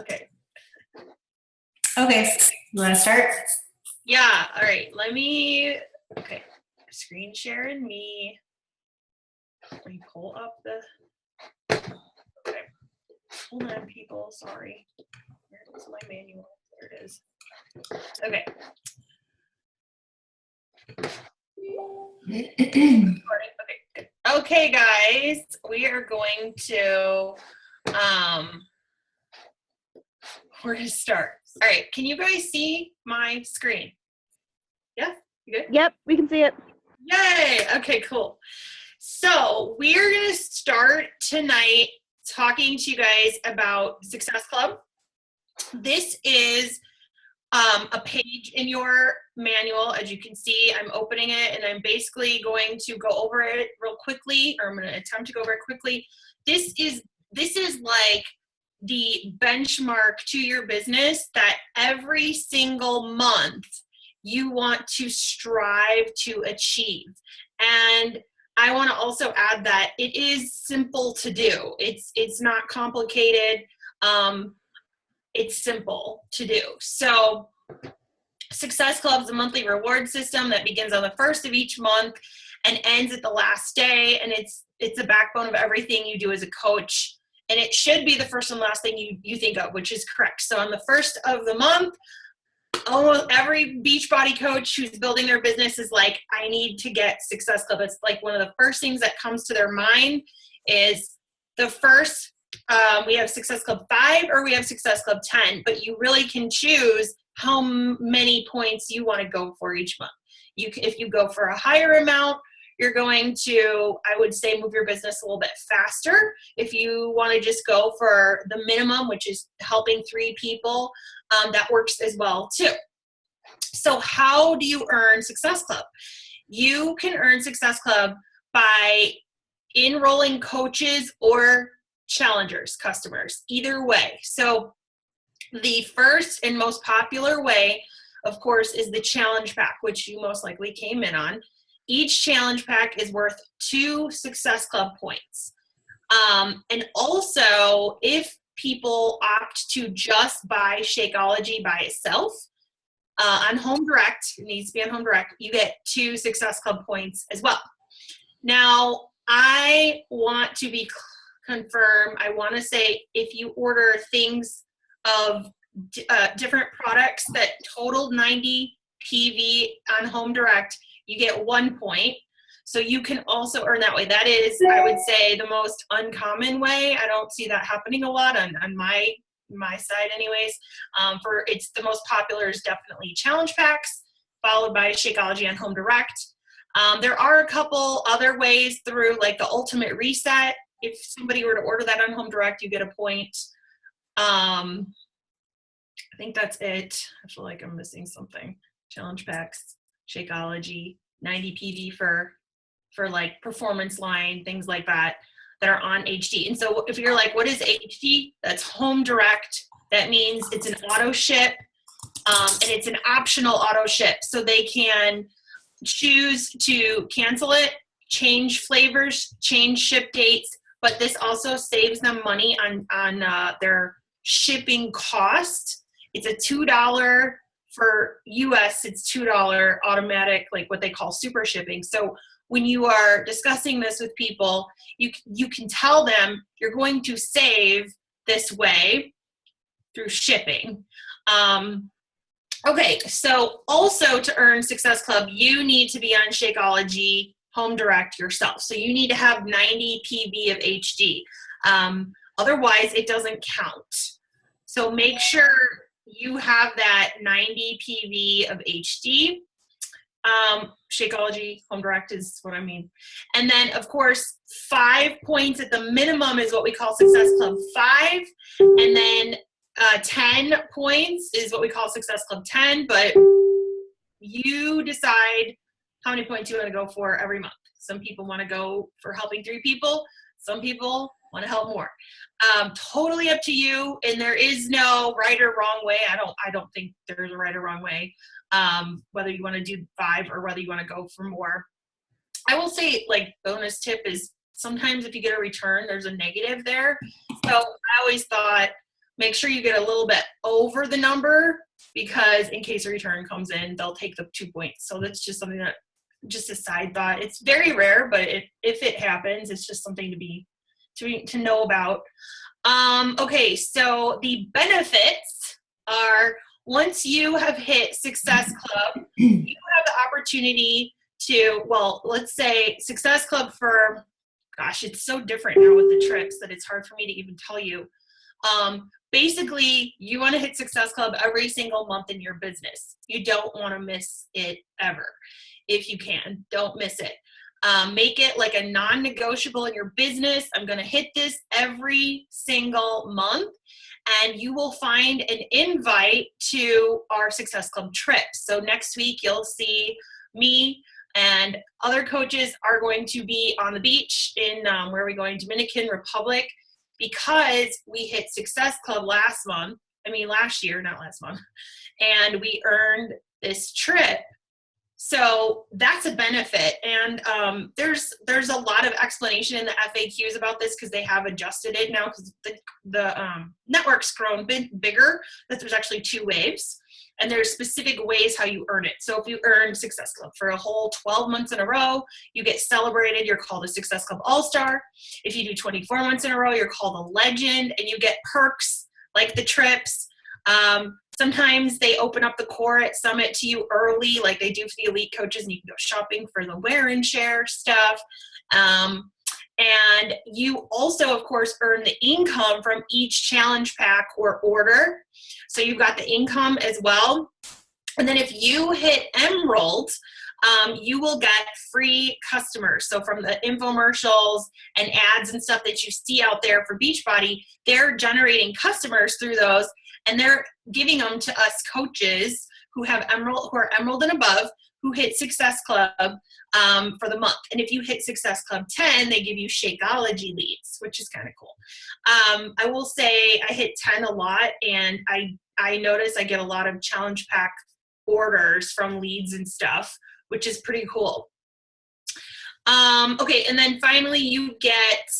Okay. Okay, you want to start? Yeah, all right. Okay. Screen sharing me. Let me pull up okay. Hold on, people, sorry. Where's my manual? There it is. Okay. Okay, good. Okay, guys, we are going to, where to start? All right, can you guys see my screen? Yeah, you good? Yep, we can see it. Yay, okay, cool. So we're gonna start tonight talking to you guys about Success Club. This is a page in your manual. As you can see, I'm opening it and I'm basically going to go over it real quickly, or I'm going to attempt to go over it quickly. This is like the benchmark to your business that every single month you want to strive to achieve. And I want to also add that it is simple to do. It's not complicated. It's simple to do. So Success Club is a monthly reward system that begins on the first of each month and ends at the last day. And it's the backbone of everything you do as a coach. And it should be the first and last thing you think of, which is correct. So on the first of the month, almost every Beachbody coach who's building their business is like, I need to get Success Club. It's like one of the first things that comes to their mind is the first. We have Success Club 5 or we have Success Club 10, but you really can choose how many points you want to go for each month. If you go for a higher amount, you're going to, I would say, move your business a little bit faster. If you want to just go for the minimum, which is helping 3 people, that works as well too. So how do you earn Success Club? You can earn Success Club by enrolling coaches or challengers, customers, either way. So the first and most popular way, of course, is the challenge pack, which you most likely came in on. Each challenge pack is worth 2 Success Club points. And also, if people opt to just buy Shakeology by itself, on Home Direct, it needs to be on Home Direct, you get 2 Success Club points as well. Now, I want to be confirm, I want to say if you order things of different products that total 90 PV on Home Direct, you get 1 point. So you can also earn that way. That is, I would say, the most uncommon way. I don't see that happening a lot on my side anyways. It's the most popular is definitely challenge packs, followed by Shakeology on Home Direct. There are a couple other ways through, like the Ultimate Reset. If somebody were to order that on Home Direct, you get a point. I think that's it. I feel like I'm missing something. Challenge packs, Shakeology, 90 PV for like performance line, things like that are on HD. And so if you're like, what is HD? That's Home Direct. That means it's an auto ship, and it's an optional auto ship. So they can choose to cancel it, change flavors, change ship dates, but this also saves them money on their shipping cost. It's a $2 for US, it's $2 automatic, like what they call super shipping. So when you are discussing this with people, you can tell them you're going to save this way through shipping. Okay, so also to earn Success Club, you need to be on Shakeology Home Direct yourself. So you need to have 90 PV of HD. Otherwise, it doesn't count. So make sure you have that 90 PV of HD. Shakeology Home Direct is what I mean. And then, of course, 5 points at the minimum is what we call Success Club 5. And then 10 points is what we call Success Club 10. But you decide how many points you want to go for every month. Some people want to go for helping 3 people. Some people want to help more. Totally up to you. And there is no right or wrong way. I don't think there's a right or wrong way. Whether you want to do 5 or whether you want to go for more. I will say, like, bonus tip is sometimes if you get a return, there's a negative there. So I always thought make sure you get a little bit over the number, because in case a return comes in, they'll take the 2 points. So that's just something that, just a side thought. It's very rare, but if it happens, it's just something to know about. Okay, so the benefits are, once you have hit Success Club, you have the opportunity to, well, let's say Success Club for, gosh, it's so different now with the trips that it's hard for me to even tell you. Basically, you want to hit Success Club every single month in your business. You don't want to miss it ever. If you can, don't miss it. Make it like a non-negotiable in your business. I'm going to hit this every single month, and you will find an invite to our Success Club trip. So next week, you'll see me and other coaches are going to be on the beach in, where are we going? Dominican Republic, because we hit Success Club last year, not last month, and we earned this trip. So that's a benefit. And there's a lot of explanation in the FAQs about this, because they have adjusted it now, because the network's grown bigger, that there's actually 2 waves. And there's specific ways how you earn it. So if you earn Success Club for a whole 12 months in a row, you get celebrated. You're called a Success Club All-Star. If you do 24 months in a row, you're called a Legend, and you get perks like the trips. Sometimes they open up the core at Summit to you early, like they do for the elite coaches, and you can go shopping for the wear and share stuff. And you also, of course, earn the income from each challenge pack or order. So you've got the income as well. And then if you hit Emerald, you will get free customers. So from the infomercials and ads and stuff that you see out there for Beachbody, they're generating customers through those, and they're giving them to us coaches who have Emerald, who are Emerald and above, who hit Success Club for the month. And if you hit Success Club 10, they give you Shakeology leads, which is kind of cool. I will say I hit 10 a lot, and I notice I get a lot of challenge pack orders from leads and stuff, which is pretty cool. Okay, and then finally you get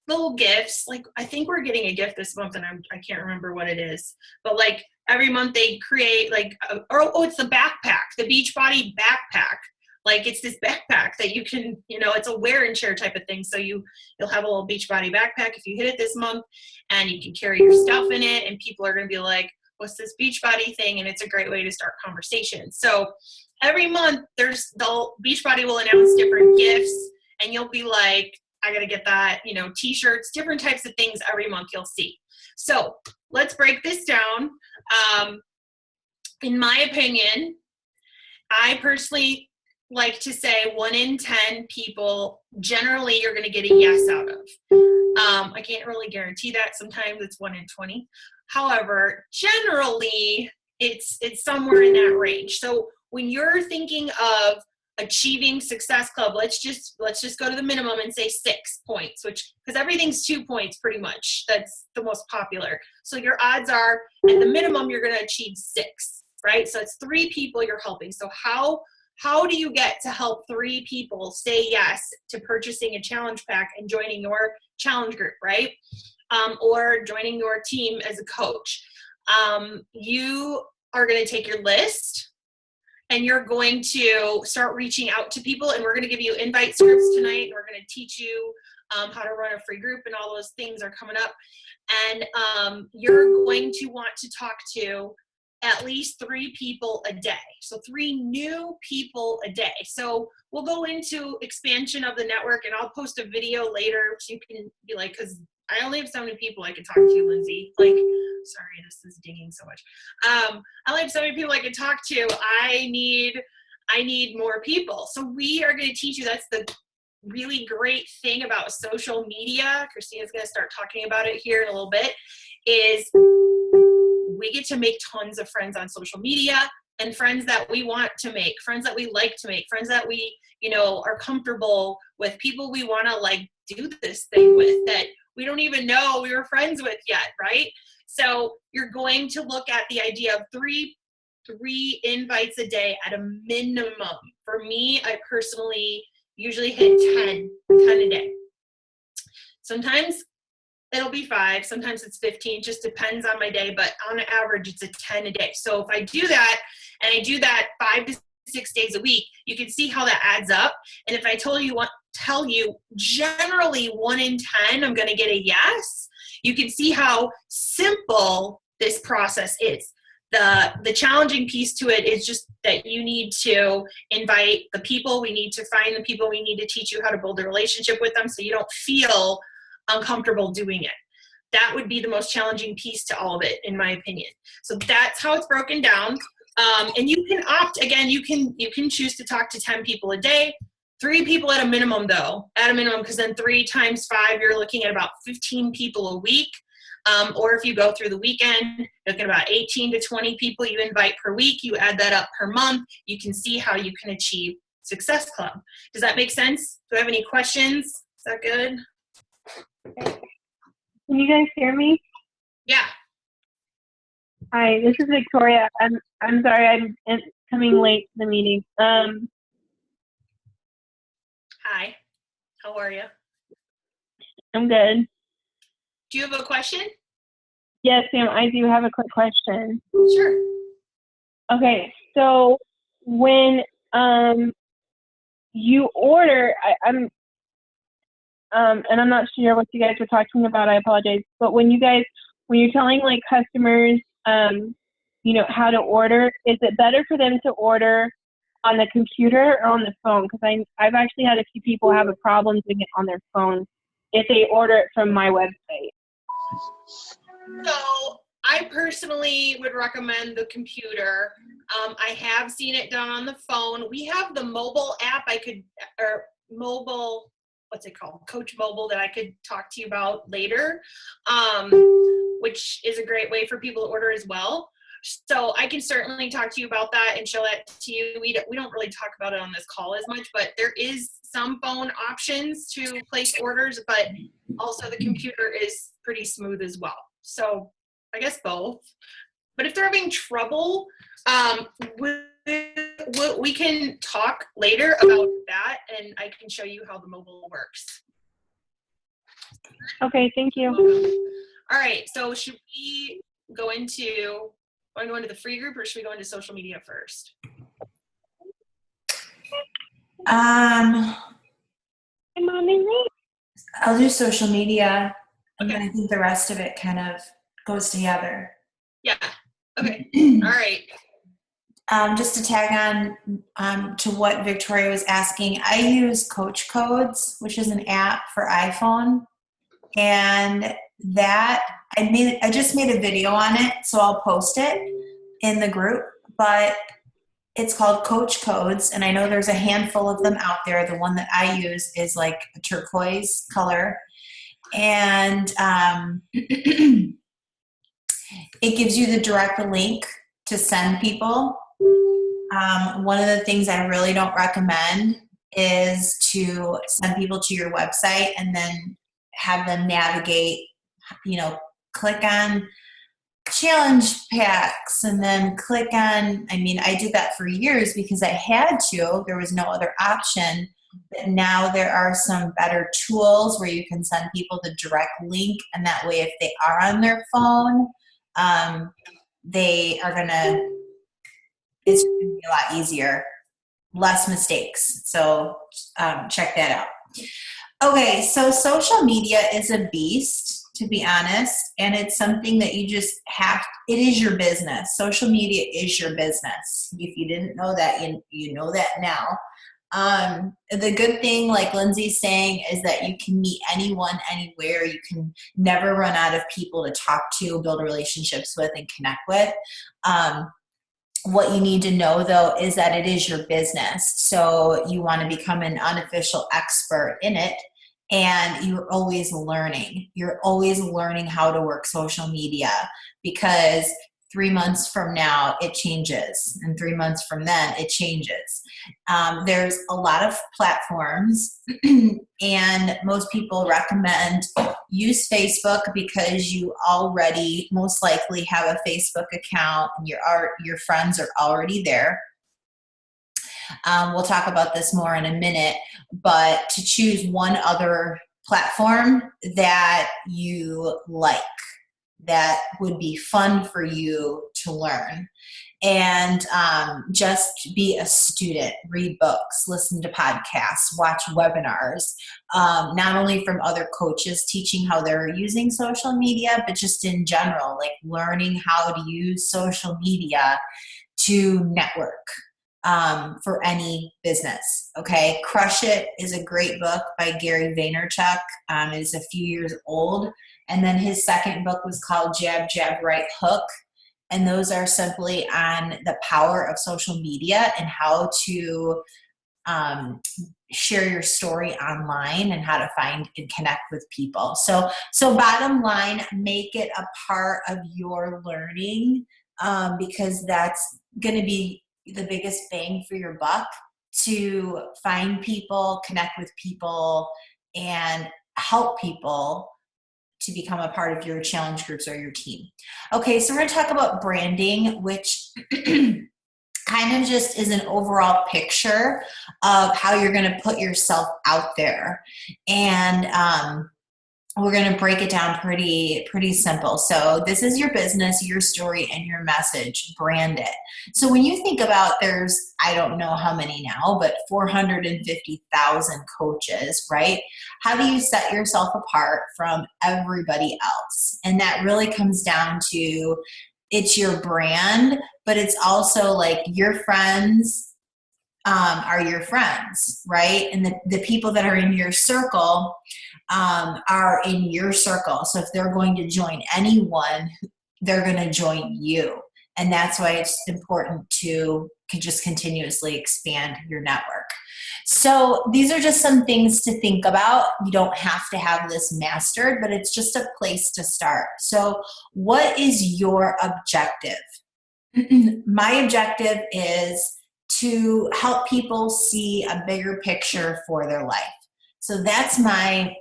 little gifts. Like, I think we're getting a gift this month, and I can't remember what it is, but like every month they create like, it's the backpack, the Beachbody backpack. Like, it's this backpack that you can, it's a wear and share type of thing. So you'll have a little Beachbody backpack if you hit it this month, and you can carry your stuff in it, and people are going to be like, what's this Beachbody thing? And it's a great way to start conversations. So every month Beachbody will announce different gifts, and you'll be like, I got to get that, t-shirts, different types of things every month you'll see. So let's break this down. In my opinion, I personally like to say 1 in 10 people, generally you're going to get a yes out of. I can't really guarantee that. Sometimes it's 1 in 20. However, generally it's somewhere in that range. So when you're thinking of achieving Success Club, let's just go to the minimum and say 6 points, because everything's 2 points pretty much. That's the most popular. So your odds are at the minimum you're going to achieve 6, right? So it's 3 people you're helping. So how do you get to help 3 people say yes to purchasing a challenge pack and joining your challenge group, right? Or joining your team as a coach? You are going to take your list, and you're going to start reaching out to people, and we're going to give you invite scripts tonight, and we're going to teach you how to run a free group, and all those things are coming up. And you're going to want to talk to at least 3 people a day. So 3 new people a day. So we'll go into expansion of the network, and I'll post a video later so you can be like, because I only have so many people I can talk to, Lindsay. Like, sorry, this is dinging so much. I only have so many people I can talk to. I need more people. So we are going to teach you. That's the really great thing about social media. Kristina's going to start talking about it here in a little bit, is we get to make tons of friends on social media, and friends that we want to make, friends that we like to make, friends that we, are comfortable with, people we want to like do this thing with that we don't even know we were friends with yet, right? So you're going to look at the idea of three invites a day at a minimum. For me, I personally usually hit 10 a day. Sometimes It'll be 5. Sometimes it's 15, just depends on my day, but on average it's a 10 a day. So if I do that and I do that 5 to 6 days a week, you can see how that adds up. And if I tell you generally 1 in 10, I'm going to get a yes, you can see how simple this process is. The challenging piece to it is just that you need to invite the people. We need to find the people. We need to teach you how to build a relationship with them so you don't feel uncomfortable doing it. That would be the most challenging piece to all of it, in my opinion. So that's how it's broken down. And you can opt, again, you can choose to talk to 10 people a day, 3 people at a minimum though, because then 3 times 5, you're looking at about 15 people a week. Or if you go through the weekend, you're looking at about 18 to 20 people you invite per week. You add that up per month. You can see how you can achieve Success Club. Does that make sense? Do I have any questions? Is that good? Can you guys hear me? Yeah. Hi, this is Victoria. I'm sorry I'm coming late to the meeting. Hi. How are you? I'm good. Do you have a question? Yes, Sam, I do have a quick question. Sure. Okay, so when you order, and I'm not sure what you guys were talking about, I apologize, but when you're telling like customers, how to order, is it better for them to order on the computer or on the phone? Because I've actually had a few people have a problem doing it on their phone if they order it from my website. So I personally would recommend the computer. I have seen it done on the phone. We have the mobile app what's it called? Coach Mobile that I could talk to you about later, which is a great way for people to order as well. So I can certainly talk to you about that and show that to you. We don't really talk about it on this call as much, but there is some phone options to place orders, but also the computer is pretty smooth as well. So I guess both. But if they're having trouble, we can talk later about that, and I can show you how the mobile works. Okay, thank you. All right, so should we go into the free group, or should we go into social media first? I'll do social media, and Okay. then I think the rest of it kind of goes together. Yeah. Okay. All right. Just to tag on to what Victoria was asking, I use Coach Codes, which is an app for iPhone, and that I just made a video on it, so I'll post it in the group. But it's called Coach Codes, and I know there's a handful of them out there. The one that I use is like a turquoise color, and it gives you the direct link to send people. One of the things I really don't recommend is to send people to your website and then have them navigate, click on challenge packs and then click on, I did that for years because I had to, there was no other option. But now there are some better tools where you can send people the direct link, and that way if they are on their phone, it's going to be a lot easier, less mistakes. So check that out. Okay, so social media is a beast, to be honest, and it's something that you just it is your business. Social media is your business. If you didn't know that, you know that now. The good thing, like Lindsay's saying, is that you can meet anyone, anywhere. You can never run out of people to talk to, build relationships with, and connect with. What you need to know, though, is that it is your business. So you want to become an unofficial expert in it, and you're always learning. You're always learning how to work social media, because 3 months from now, it changes. And 3 months from then, it changes. There's a lot of platforms, and most people recommend use Facebook because you already most likely have a Facebook account and your friends are already there. We'll talk about this more in a minute, but to choose one other platform that you like, that would be fun for you to learn. And just be a student, read books, listen to podcasts, watch webinars, not only from other coaches teaching how they're using social media, but just in general, like learning how to use social media to network for any business. Okay. Crush It is a great book by Gary Vaynerchuk. It is a few years old. And then his second book was called Jab, Jab, Right Hook. And those are simply on the power of social media and how to share your story online and how to find and connect with people. So bottom line, make it a part of your learning because that's going to be the biggest bang for your buck, to find people, connect with people, and help people to become a part of your challenge groups or your team. Okay, so we're going to talk about branding, which kind of just is an overall picture of how you're going to put yourself out there. And we're going to break it down pretty simple. So this is your business, your story, and your message. Brand it. So when you think about, there's, I don't know how many now, but 450,000 coaches, right? How do you set yourself apart from everybody else? And that really comes down to, it's your brand, but it's also like your friends are your friends, right? And the people that are in your circle are in your circle. So if they're going to join anyone, they're going to join you. And that's why it's important to just continuously expand your network. So these are just some things to think about. You don't have to have this mastered, but it's just a place to start. So what is your objective? My objective is to help people see a bigger picture for their life. So that's my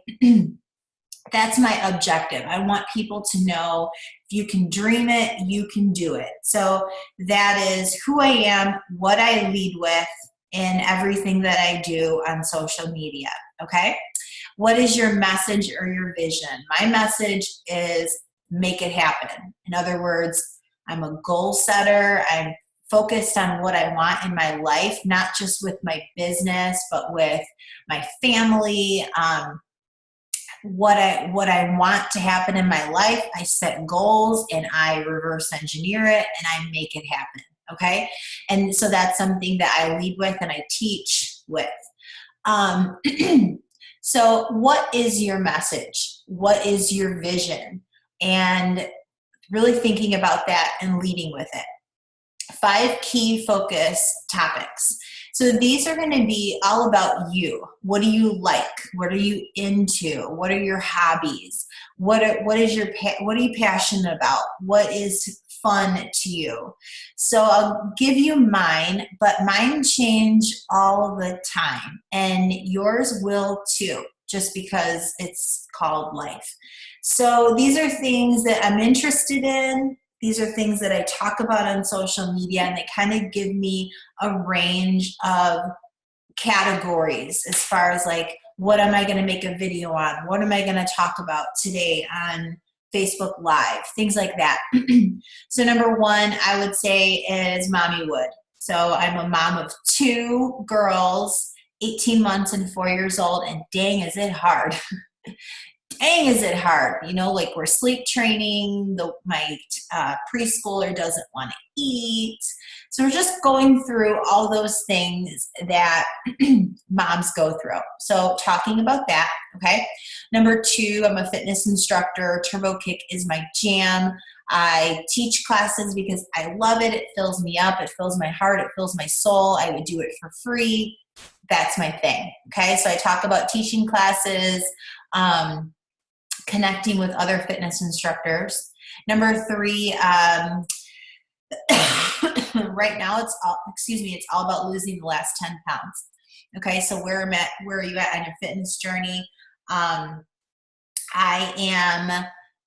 objective. I want people to know if you can dream it, you can do it. So that is who I am, what I lead with in everything that I do on social media. Okay? What is your message or your vision? My message is make it happen. In other words, I'm a goal setter. I'm focused on what I want in my life, not just with my business, but with my family, what I want to happen in my life. I set goals and I reverse engineer it and I make it happen. Okay. And so that's something that I lead with and I teach with. So what is your message? What is your vision? And really thinking about that and leading with it. 5 key focus topics. So these are going to be all about you. What do you like? What are you into? What are your hobbies? What are you passionate about? What is fun to you? So I'll give you mine, but mine change all the time, and yours will too, just because it's called life. So these are things that I'm interested in. These are things that I talk about on social media, and they kind of give me a range of categories as far as like, what am I going to make a video on? What am I going to talk about today on Facebook Live? Things like that. So number 1, I would say is Mommywood. So I'm a mom of 2 girls, 18 months and 4 years old, and dang, is it hard. Dang, is it hard. You know, like we're sleep training, my preschooler doesn't want to eat. So we're just going through all those things that moms go through. So talking about that, okay? Number 2, I'm a fitness instructor. Turbo Kick is my jam. I teach classes because I love it. It fills me up. It fills my heart. It fills my soul. I would do it for free. That's my thing, okay? So I talk about teaching classes, connecting with other fitness instructors. Number 3, right now it's all about losing the last 10 pounds. Okay, so where are you at on your fitness journey? I'm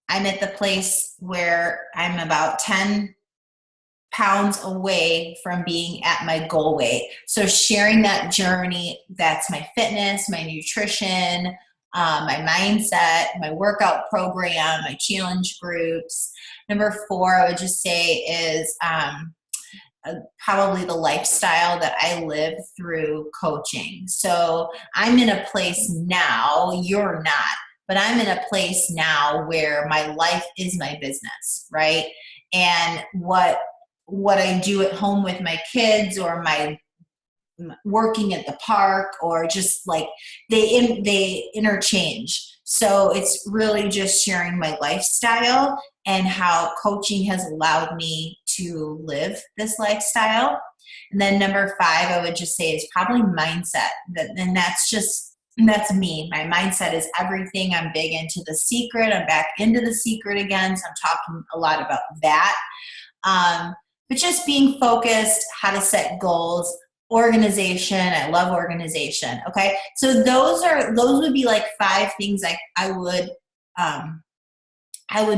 at the place where I'm about 10 pounds away from being at my goal weight. So sharing that journey, that's my fitness, my nutrition, my mindset, my workout program, my challenge groups. Number 4, I would just say is probably the lifestyle that I live through coaching. So I'm in a place now, you're not, but I'm in a place now where my life is my business, right? And what I do at home with my kids, or my working at the park, or just like they interchange. So it's really just sharing my lifestyle and how coaching has allowed me to live this lifestyle. And then number 5, I would just say is probably mindset. And that's me. My mindset is everything. I'm big into The Secret. I'm back into The Secret again. So I'm talking a lot about that. But just being focused, how to set goals, organization. I love organization. Okay. So those would be like 5 things I would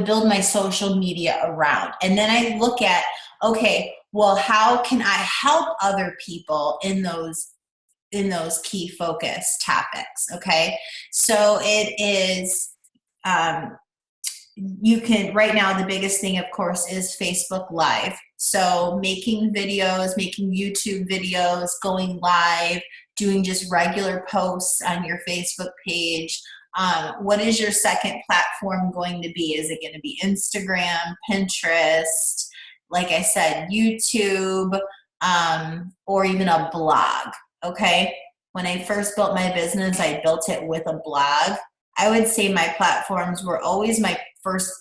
build my social media around. And then I look at, okay, well, how can I help other people in those key focus topics? Okay. So it is, you can, right now, the biggest thing, of course, is Facebook Live. So making videos, making YouTube videos, going live, doing just regular posts on your Facebook page. What is your second platform going to be? Is it going to be Instagram, Pinterest, like I said, YouTube, or even a blog? Okay. When I first built my business, I built it with a blog. I would say my platforms were always my first,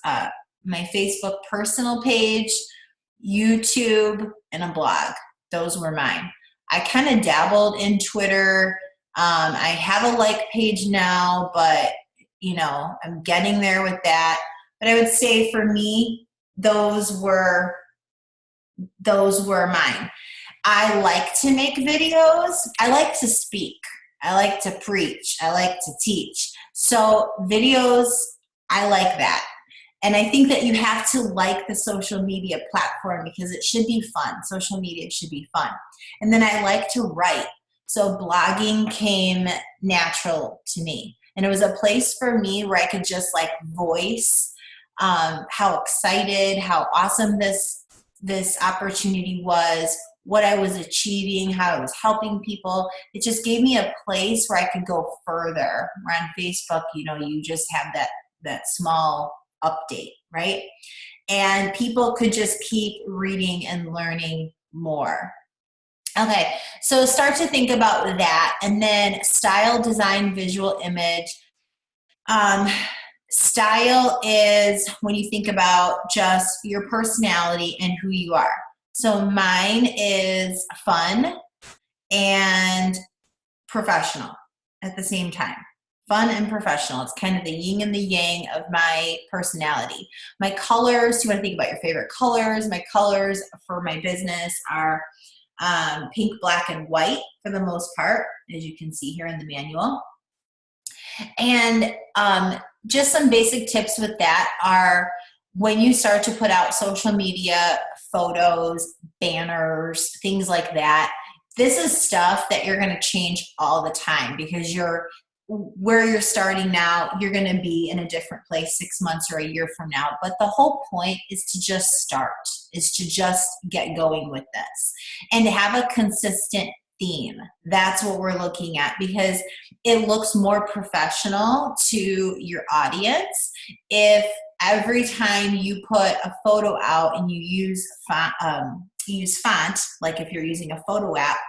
my Facebook personal page, YouTube, and a blog. Those were mine. I kind of dabbled in Twitter. I have a like page now, but I'm getting there with that. But I would say for me, those were mine. I like to make videos. I like to speak. I like to preach. I like to teach. So videos, I like that. And I think that you have to like the social media platform because it should be fun. Social media should be fun. And then I like to write. So blogging came natural to me. And it was a place for me where I could just like voice how excited, how awesome this opportunity was, what I was achieving, how I was helping people. It just gave me a place where I could go further. Where on Facebook, you just have that small update, right? And people could just keep reading and learning more. Okay, so start to think about that. And then style, design, visual image. Style is when you think about just your personality and who you are. So mine is fun and professional at the same time. Fun and professional. It's kind of the yin and the yang of my personality. My colors, you want to think about your favorite colors. My colors for my business are pink, black, and white for the most part, as you can see here in the manual. And just some basic tips with that are when you start to put out social media photos, banners, things like that, this is stuff that you're going to change all the time because where you're starting now, you're going to be in a different place 6 months or a year from now. But the whole point is to just start, is to just get going with this and to have a consistent theme. That's what we're looking at because it looks more professional to your audience if every time you put a photo out and you use font, like if you're using a photo app,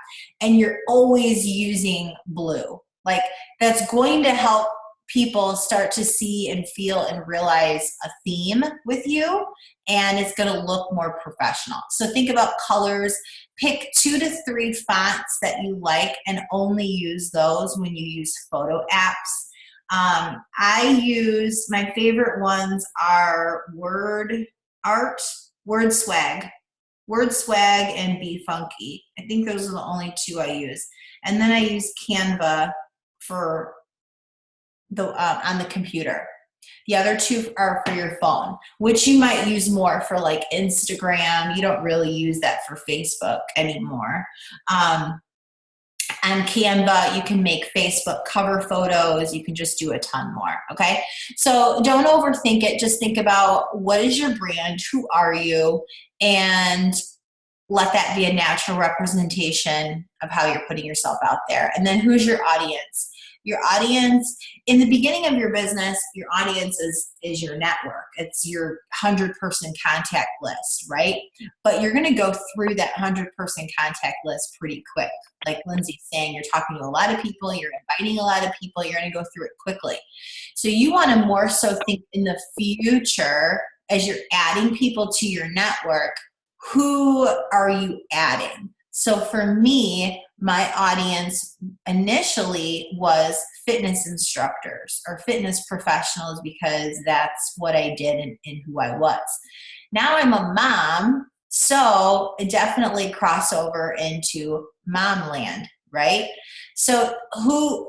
and you're always using blue. Like that's going to help people start to see and feel and realize a theme with you, and it's going to look more professional. So think about colors. Pick 2 to 3 fonts that you like and only use those when you use photo apps. My favorite ones are WordSwag, and Be Funky. I think those are the only 2 I use. And then I use Canva for on the computer. The other 2 are for your phone, which you might use more for like Instagram. You don't really use that for Facebook anymore. On Canva, you can make Facebook cover photos. You can just do a ton more, okay? So don't overthink it. Just think about, what is your brand? Who are you? And let that be a natural representation of how you're putting yourself out there. And then who's your audience? Your audience, in the beginning of your business, your audience is your network. It's your 100-person contact list, right? But you're going to go through that 100-person contact list pretty quick. Like Lindsay's saying, you're talking to a lot of people, you're inviting a lot of people, you're going to go through it quickly. So you want to more so think in the future, as you're adding people to your network, who are you adding? So for me, my audience initially was fitness instructors or fitness professionals, because that's what I did and who I was. Now I'm a mom, so it definitely crossover into mom land, right? So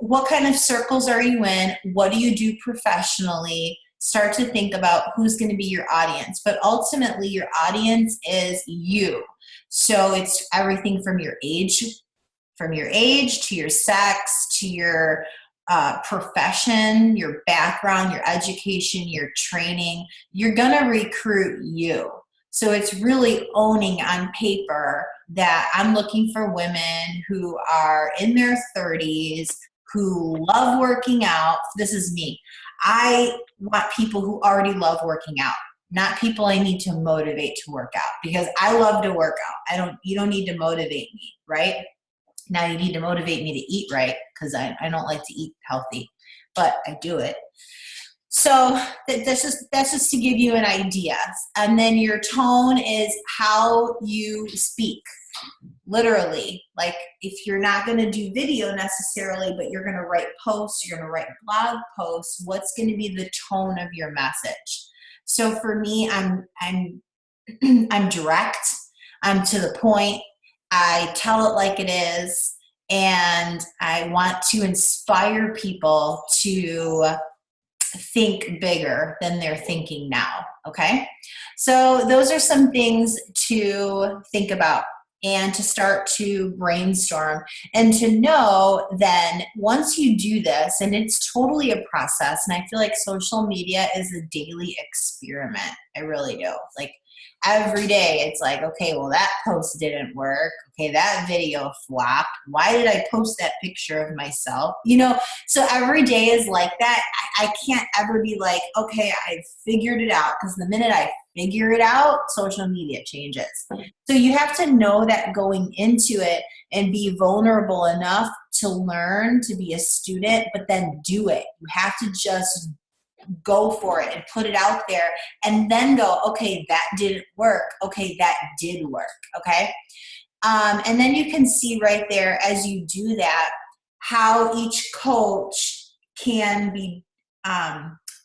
what kind of circles are you in? What do you do professionally? Start to think about who's going to be your audience. But ultimately, your audience is you. So it's everything from your age to your sex, to your profession, your background, your education, your training. You're going to recruit you. So it's really owning on paper that I'm looking for women who are in their 30s, who love working out. This is me. I want people who already love working out, not people I need to motivate to work out, because I love to work out. You don't need to motivate me, right? Now you need to motivate me to eat right, because I don't like to eat healthy, but I do it. So that's just to give you an idea. And then your tone is how you speak. Literally, like if you're not going to do video necessarily, but you're going to write posts, you're going to write blog posts, what's going to be the tone of your message? So for me, I'm direct. I'm to the point. I tell it like it is, and I want to inspire people to think bigger than they're thinking now, okay? So those are some things to think about and to start to brainstorm, and to know then once you do this, and it's totally a process, and I feel like social media is a daily experiment. I really do. Like every day it's like, okay, well, that post didn't work. Okay, that video flopped. Why did I post that picture of myself? So every day is like that. I can't ever be like, okay, I figured it out, because the minute I figure it out, social media changes. So you have to know that going into it and be vulnerable enough to learn, to be a student, but then do it. You have to just go for it and put it out there, and then go, okay, that didn't work. Okay, that did work. Okay. And then you can see right there as you do that, how each coach can be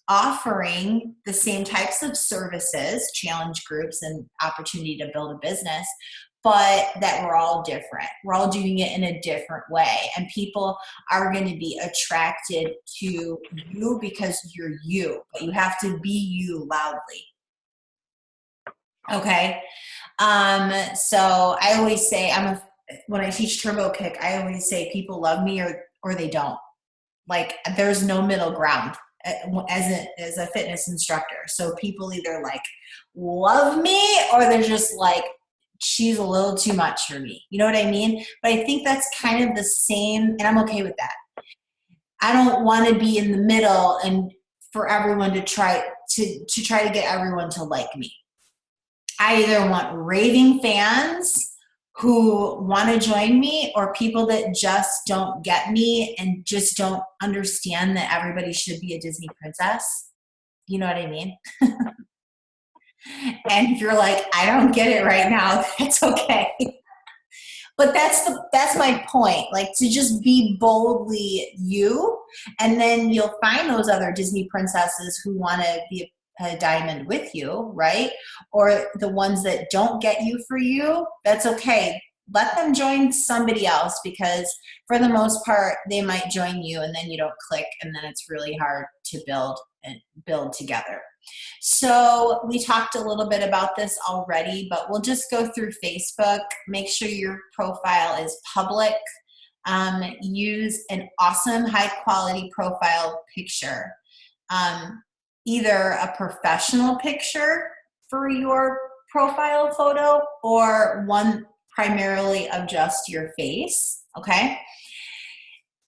offering the same types of services, challenge groups, and opportunity to build a business, but that we're all different. We're all doing it in a different way. And people are going to be attracted to you because you're you, but you have to be you loudly. Okay. So I always say, when I teach Turbo Kick, I always say people love me or they don't. Like there's no middle ground as a fitness instructor. So people either like love me, or they're just like, she's a little too much for me. You know what I mean? But I think that's kind of the same, and I'm okay with that. I don't want to be in the middle and for everyone to try to get everyone to like me. I either want raving fans who want to join me, or people that just don't get me and just don't understand that everybody should be a Disney princess. You know what I mean? And if you're like, I don't get it right now, that's okay. But that's my point, like to just be boldly you, and then you'll find those other Disney princesses who want to be a diamond with you, right? Or the ones that don't get you for you, that's okay. Let them join somebody else, because for the most part, they might join you and then you don't click, and then it's really hard to build together. So we talked a little bit about this already, but we'll just go through Facebook. Make sure your profile is public. use an awesome high quality profile picture. Either a professional picture for your profile photo or one primarily of just your face, okay?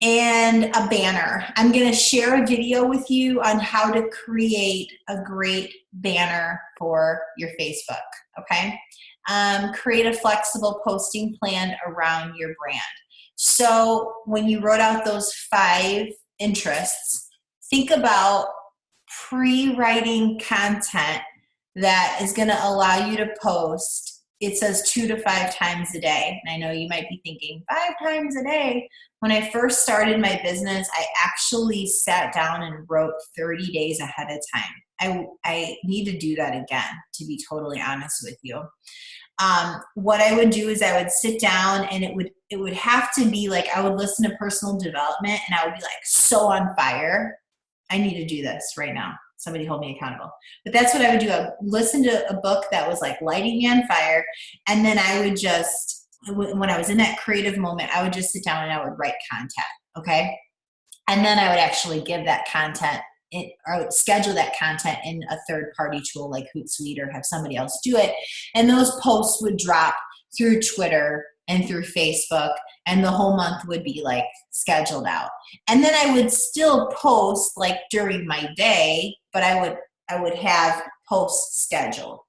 And a banner. I'm going to share a video with you on how to create a great banner for your Facebook, okay? Create a flexible posting plan around your brand. So when you wrote out those 5 interests, think about pre-writing content that is going to allow you to post. It says 2 to 5 times a day. And I know you might be thinking 5 times a day. When I first started my business, I actually sat down and wrote 30 days ahead of time. I need to do that again, to be totally honest with you. What I would do is I would sit down, and it would have to be like, I would listen to personal development, and I would be like so on fire. I need to do this right now. Somebody hold me accountable. But that's what I would do. I would listen to a book that was like lighting me on fire. And then I would just, when I was in that creative moment, I would just sit down and I would write content. Okay. And then I would actually give that content or I would schedule that content in a third party tool like Hootsuite, or have somebody else do it. And those posts would drop through Twitter and through Facebook, and the whole month would be like scheduled out. And then I would still post like during my day, but I would have posts scheduled.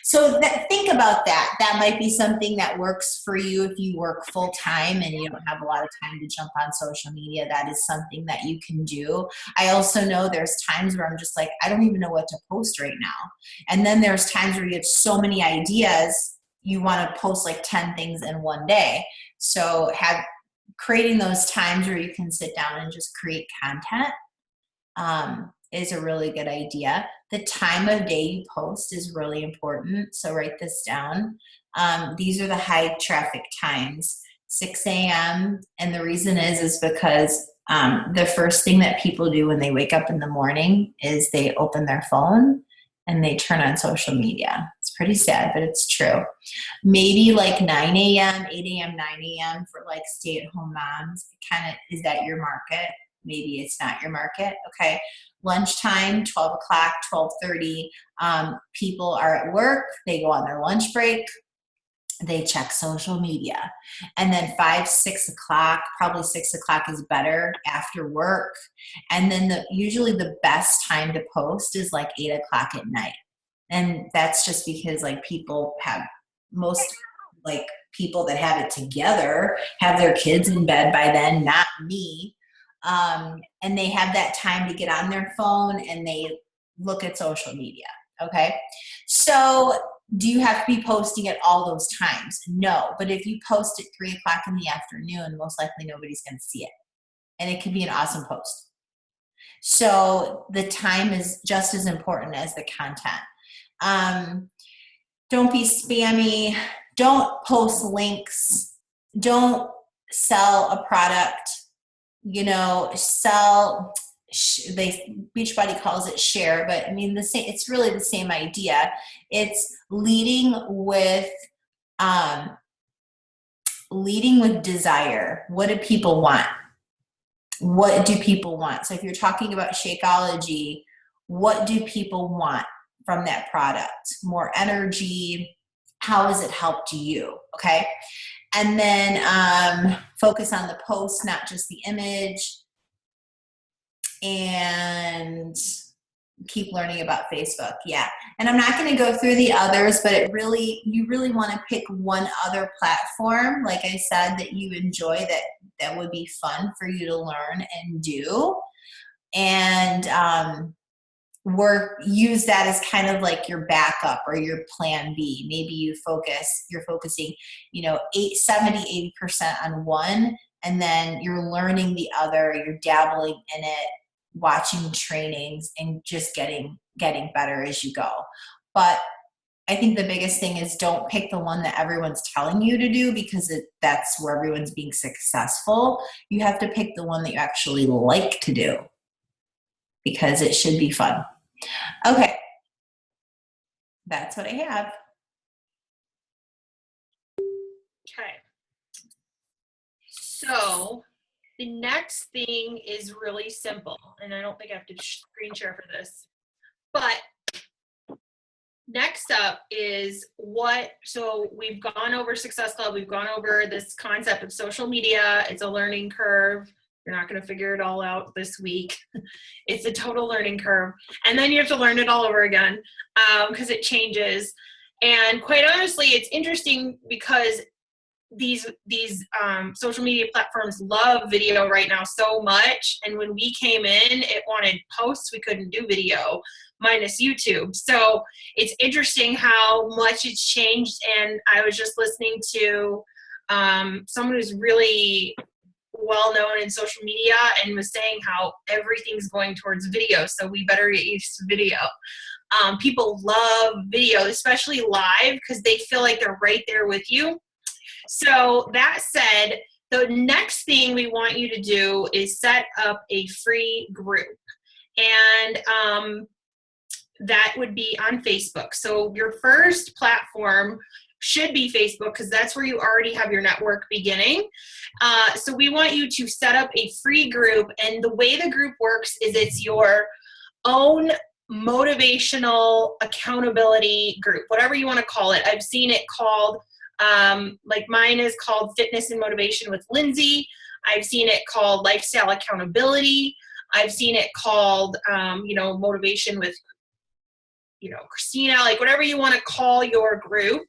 So think about that. That might be something that works for you if you work full time and you don't have a lot of time to jump on social media. That is something that you can do. I also know there's times where I'm just like, I don't even know what to post right now. And then there's times where you have so many ideas, you want to post like 10 things in one day. So creating those times where you can sit down and just create content is a really good idea. The time of day you post is really important. So write this down. These are the high traffic times, 6 a.m. And the reason is because the first thing that people do when they wake up in the morning is they open their phone and they turn on social media. It's pretty sad, but it's true. Maybe like 9 a.m., 8 a.m., 9 a.m. for like stay-at-home moms. Kind of, is that your market? Maybe it's not your market. Okay. Lunchtime, 12 o'clock, 12:30. People are at work. They go on their lunch break. They check social media. And then 5, 6 o'clock, probably 6 o'clock is better after work. And then usually the best time to post is like 8 o'clock at night. And that's just because like most people that have it together have their kids in bed by then, not me. And they have that time to get on their phone and they look at social media. Okay. So do you have to be posting at all those times? No. But if you post at 3 o'clock in the afternoon, most likely nobody's going to see it. And it could be an awesome post. So the time is just as important as the content. Don't be spammy. Don't post links. Don't sell a product. Beachbody calls it share, but I mean it's really the same idea. It's leading with desire. What do people want? What do people want? So if you're talking about Shakeology, what do people want from that product? More energy. How has it helped you? Okay. And then focus on the post, not just the image. And keep learning about Facebook. Yeah. And I'm not going to go through the others, but you really want to pick one other platform, like I said, that you enjoy, that would be fun for you to learn and do. And use that as kind of like your backup or your plan B. Maybe you're focusing, 70, 80% on one, and then you're learning the other, you're dabbling in it, watching trainings, and just getting better as you go. But I think the biggest thing is don't pick the one that everyone's telling you to do, because that's where everyone's being successful. You have to pick the one that you actually like to do, because it should be fun. Okay. That's what I have. Okay. So the next thing is really simple, and I don't think I have to screen share for this, but next up is so we've gone over Success Club, we've gone over this concept of social media. It's a learning curve. You're not going to figure it all out this week. It's a total learning curve. And then you have to learn it all over again because it changes. And quite honestly, it's interesting because these social media platforms love video right now so much. And when we came in, it wanted posts. We couldn't do video minus YouTube. So it's interesting how much it's changed. And I was just listening to someone who's really well known in social media and was saying how everything's going towards video. So we better get used to video. People love video, especially live, because they feel like they're right there with you. So that said, the next thing we want you to do is set up a free group. And that would be on Facebook. So your first platform should be Facebook because that's where you already have your network beginning. So we want you to set up a free group. And the way the group works is it's your own motivational accountability group, whatever you want to call it. I've seen it called, like mine is called Fitness and Motivation with Lindsay. I've seen it called Lifestyle Accountability. I've seen it called, Motivation with, Kristina, like whatever you want to call your group,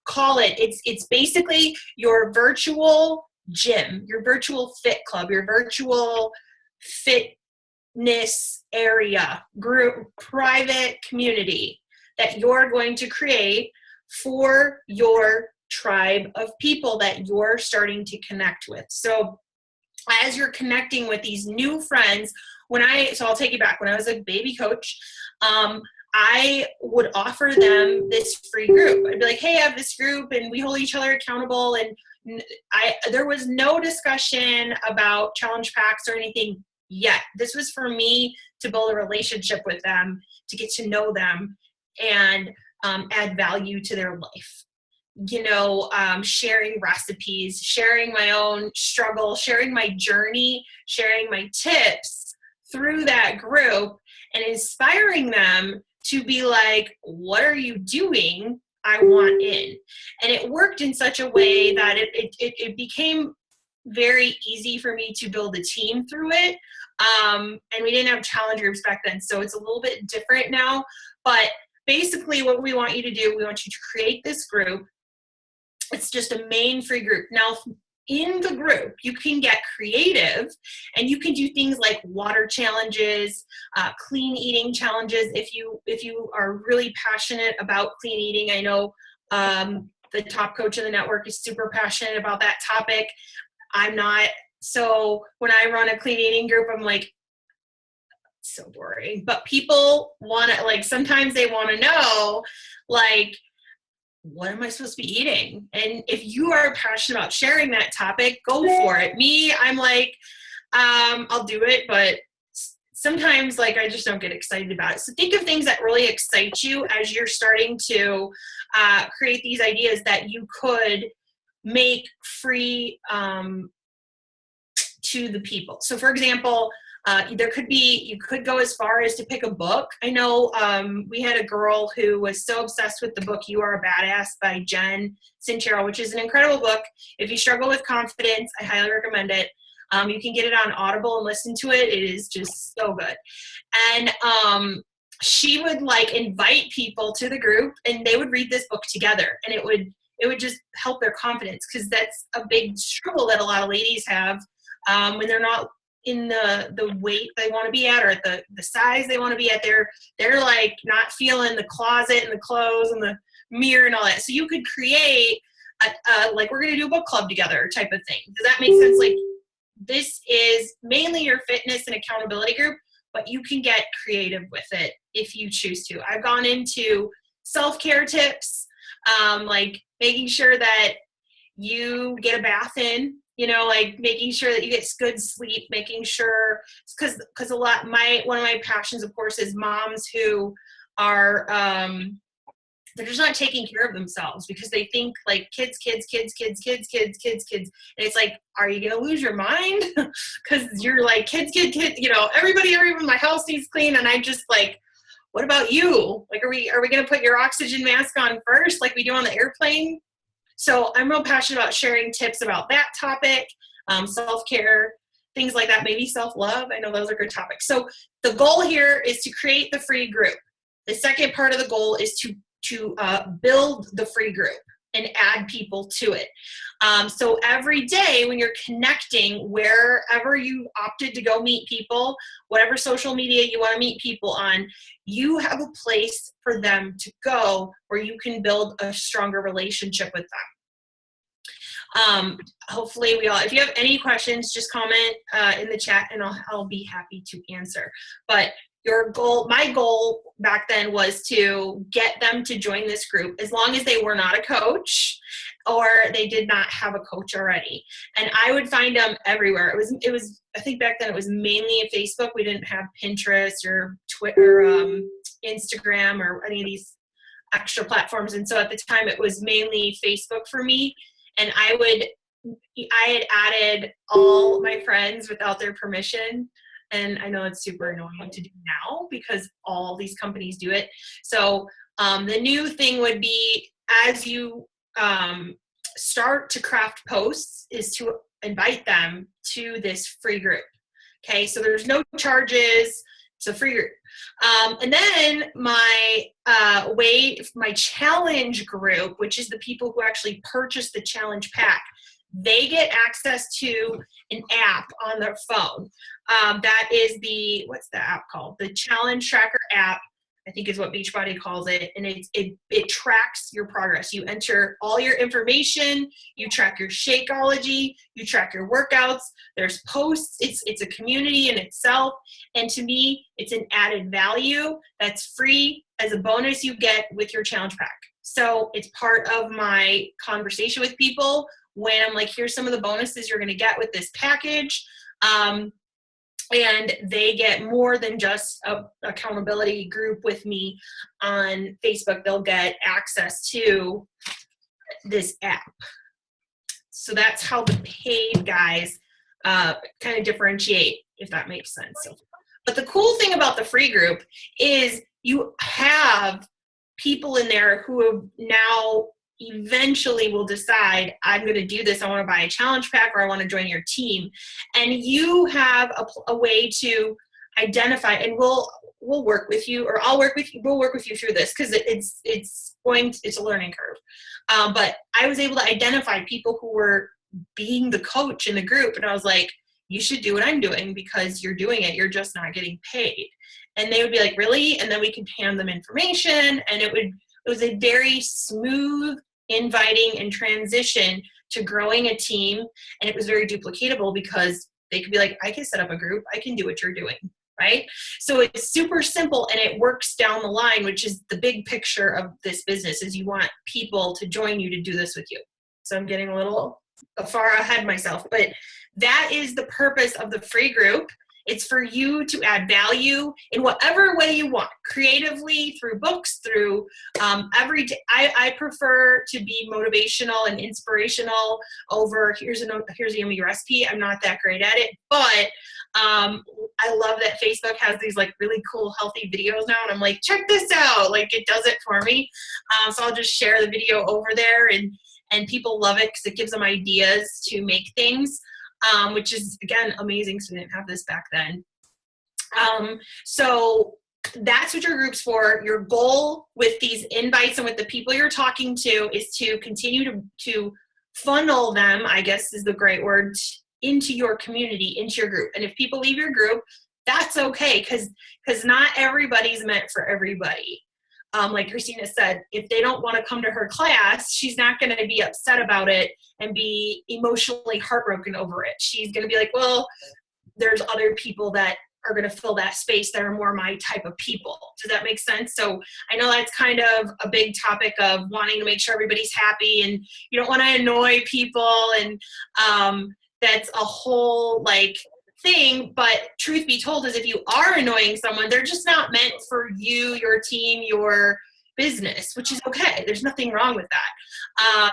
call it. It's basically your virtual gym, your virtual fit club, your virtual fitness area, group, private community that you're going to create for your tribe of people that you're starting to connect with. So as you're connecting with these new friends, so I'll take you back. When I was a baby coach, I would offer them this free group. I'd be like, hey, I have this group and we hold each other accountable. And there was no discussion about challenge packs or anything yet. This was for me to build a relationship with them, to get to know them and add value to their life. Sharing recipes, sharing my own struggle, sharing my journey, sharing my tips through that group and inspiring them to be like, what are you doing? I want in. And it worked in such a way that it became very easy for me to build a team through it. And we didn't have challenge groups back then, so it's a little bit different now. But basically what we want you to do, we want you to create this group. It's just a main free group. Now, in the group, you can get creative and you can do things like water challenges, clean eating challenges. If you are really passionate about clean eating, I know the top coach of the network is super passionate about that topic. I'm not. So when I run a clean eating group, I'm like, so boring. But people want to, like, sometimes they want to know, like, what am I supposed to be eating? And if you are passionate about sharing that topic, go for it. Me, I'm like, I'll do it, but sometimes like I just don't get excited about it. So think of things that really excite you as you're starting to create these ideas that you could make free to the people. So for example, you could go as far as to pick a book. I know we had a girl who was so obsessed with the book You Are a Badass by Jen Sincero, which is an incredible book. If you struggle with confidence, I highly recommend it. You can get it on Audible and listen to it. It is just so good. And she would like invite people to the group and they would read this book together, and it would just help their confidence, because that's a big struggle that a lot of ladies have when they're not in the weight they want to be at, or at the size they want to be at. They're like not feeling the closet and the clothes and the mirror and all that. So you could create like, we're going to do a book club together type of thing. Does that make sense? Like, this is mainly your fitness and accountability group, but you can get creative with it if you choose to. I've gone into self-care tips, like making sure that you get a bath in, like making sure that you get good sleep, making sure, because one of my passions, of course, is moms who are they're just not taking care of themselves because they think like kids. And it's like, are you going to lose your mind? Because you're like, kids, everybody, my house needs clean. And I just like, what about you? Like, are we going to put your oxygen mask on first, like we do on the airplane? So I'm real passionate about sharing tips about that topic, self-care, things like that, maybe self-love. I know those are good topics. So the goal here is to create the free group. The second part of the goal is to build the free group and add people to it. So every day when you're connecting, wherever you opted to go meet people, whatever social media you want to meet people on, you have a place for them to go where you can build a stronger relationship with them. Hopefully if you have any questions, just comment in the chat and I'll be happy to answer. But my goal back then was to get them to join this group as long as they were not a coach or they did not have a coach already. And I would find them everywhere. It was I think back then it was mainly a Facebook. We didn't have Pinterest or Twitter, Instagram or any of these extra platforms. And so at the time it was mainly Facebook for me. And I had added all my friends without their permission. And I know it's super annoying to do now because all these companies do it. So the new thing would be, as you start to craft posts, is to invite them to this free group. Okay, so there's no charges. It's a free group. And then my challenge group, which is the people who actually purchase the challenge pack, they get access to an app on their phone. That is what's the app called? The Challenge Tracker app, I think is what Beachbody calls it. And it tracks your progress. You enter all your information, you track your Shakeology, you track your workouts, there's posts, it's a community in itself. And to me, it's an added value that's free as a bonus you get with your challenge pack. So it's part of my conversation with people when I'm like, here's some of the bonuses you're going to get with this package. And they get more than just a accountability group with me on Facebook. They'll get access to this app. So that's how the paid guys kind of differentiate, if that makes sense. But the cool thing about the free group is you have people in there who have now eventually will decide, I'm going to do this. I want to buy a challenge pack or I want to join your team. And you have a way to identify, and we'll work with you, or I'll work with you. We'll work with you through this because it's a learning curve. But I was able to identify people who were being the coach in the group. And I was like, you should do what I'm doing because you're doing it. You're just not getting paid. And they would be like, really? And then we could hand them information, and it was a very smooth, inviting and transition to growing a team. And it was very duplicatable because they could be like, I can set up a group. I can do what you're doing, right? So it's super simple and it works down the line, which is the big picture of this business, is you want people to join you to do this with you. So I'm getting a little far ahead myself, but that is the purpose of the free group. It's for you to add value in whatever way you want, creatively, through books, through every day. I prefer to be motivational and inspirational over here's a yummy recipe. I'm not that great at it, but I love that Facebook has these like really cool healthy videos now, and I'm like, check this out. Like, it does it for me. So I'll just share the video over there, and people love it because it gives them ideas to make things. Which is, again, amazing because we didn't have this back then. So that's what your group's for. Your goal with these invites and with the people you're talking to is to continue to funnel them, I guess is the great word, into your community, into your group. And if people leave your group, that's okay, because not everybody's meant for everybody. Like Kristina said, if they don't want to come to her class, she's not going to be upset about it and be emotionally heartbroken over it. She's going to be like, well, there's other people that are going to fill that space that are more my type of people. Does that make sense? So I know that's kind of a big topic of wanting to make sure everybody's happy and you don't want to annoy people. And that's a whole like thing, but truth be told is if you are annoying someone, they're just not meant for you, your team, your business, which is okay. There's nothing wrong with that.